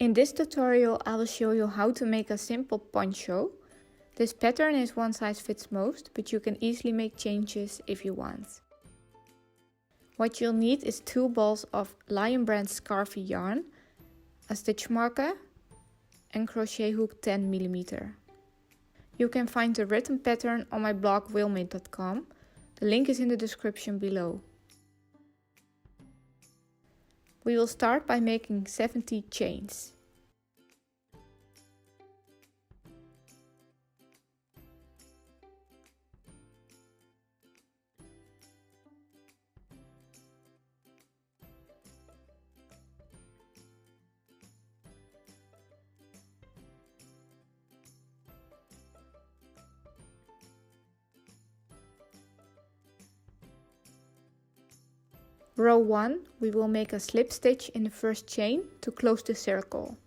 In this tutorial I will show you how to make a simple poncho. This pattern is one size fits most, but you can easily make changes if you want. What you'll need is 2 balls of Lion Brand Scarfy yarn, a stitch marker and crochet hook 10 mm. You can find the written pattern on my blog wilma.com. The link is in the description below. We will start by making 70 chains. Row 1, we will make a slip stitch in the first chain to close the circle.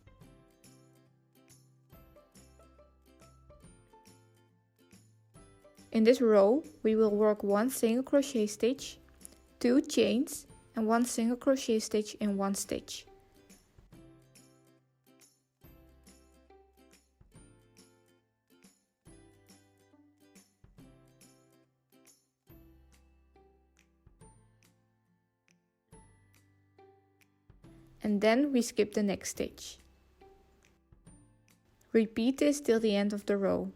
In this row, we will work 1 single crochet stitch, 2 chains and 1 single crochet stitch in 1 stitch. And then we skip the next stitch. Repeat this till the end of the row.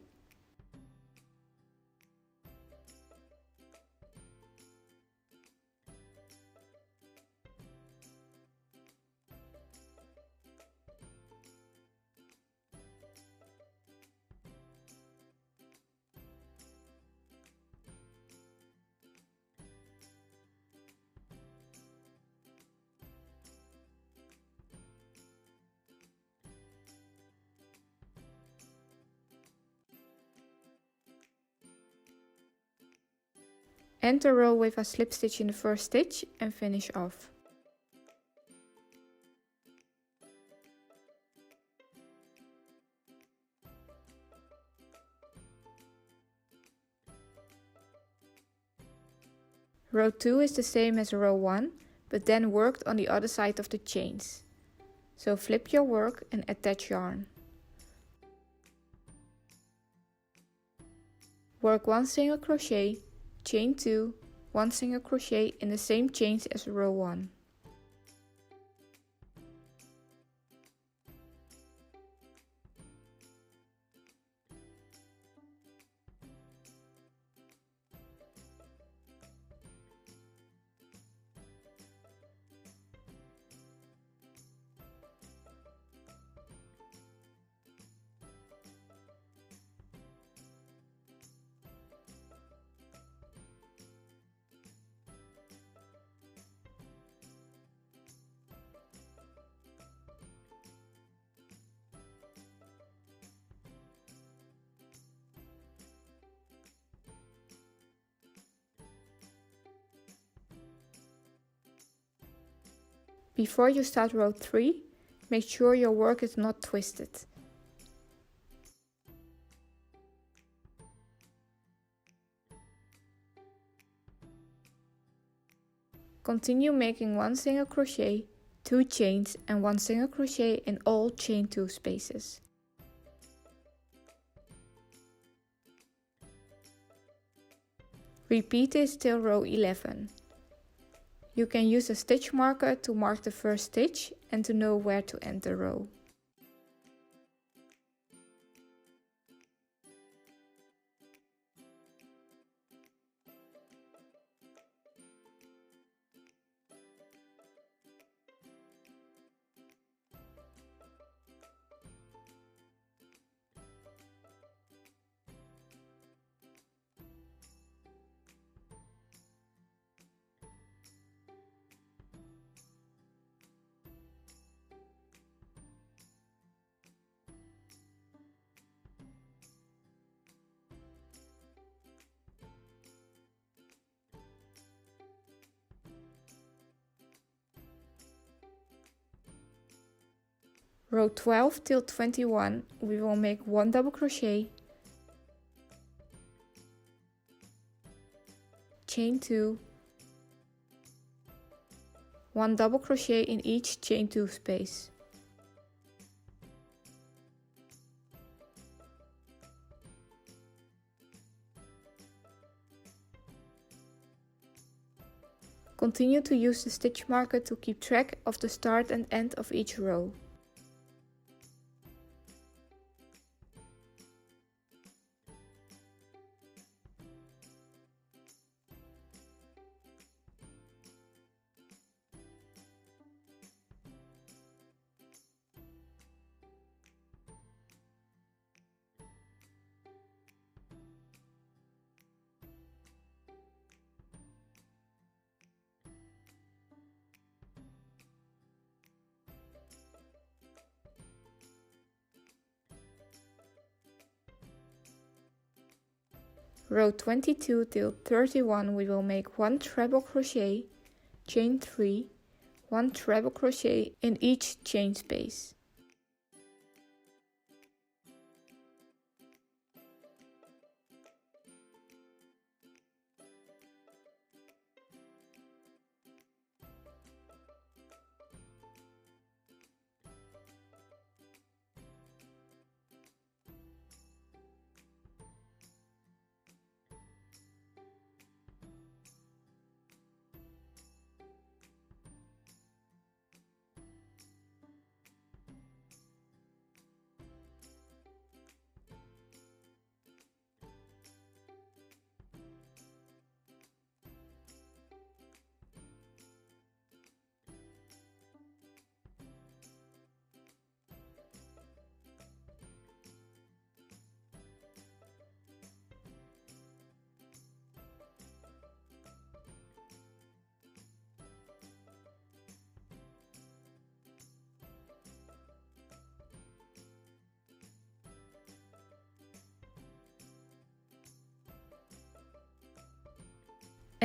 End the row with a slip stitch in the first stitch and finish off. Row 2 is the same as row 1, but then worked on the other side of the chains. So flip your work and attach yarn. Work 1 single crochet, chain 2, 1 single crochet in the same chains as row 1. Before you start row 3, make sure your work is not twisted. Continue making 1 single crochet, 2 chains and 1 single crochet in all chain 2 spaces. Repeat this till row 11. You can use a stitch marker to mark the first stitch and to know where to end the row. Row 12 till 21, we will make 1 double crochet, chain 2, 1 double crochet in each chain 2 space. Continue to use the stitch marker to keep track of the start and end of each row. Row 22 till 31 we will make 1 treble crochet, chain 3, 1 treble crochet in each chain space.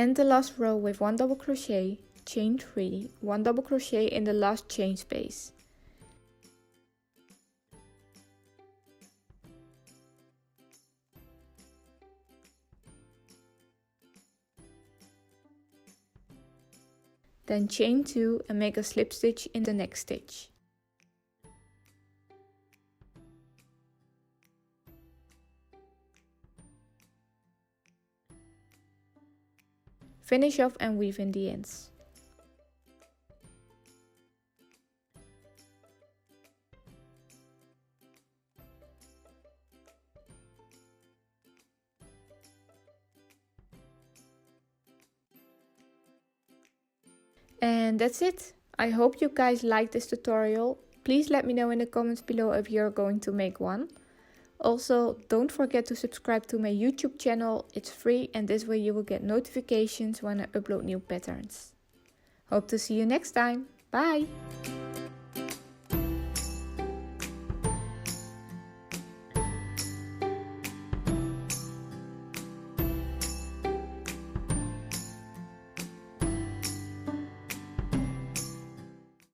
End the last row with 1 double crochet, chain 3, 1 double crochet in the last chain space. Then chain 2 and make a slip stitch in the next stitch. Finish off and weave in the ends. And that's it. I hope you guys liked this tutorial. Please let me know in the comments below if you're going to make one. Also, don't forget to subscribe to my YouTube channel. It's free and this way you will get notifications when I upload new patterns. Hope to see you next time. Bye!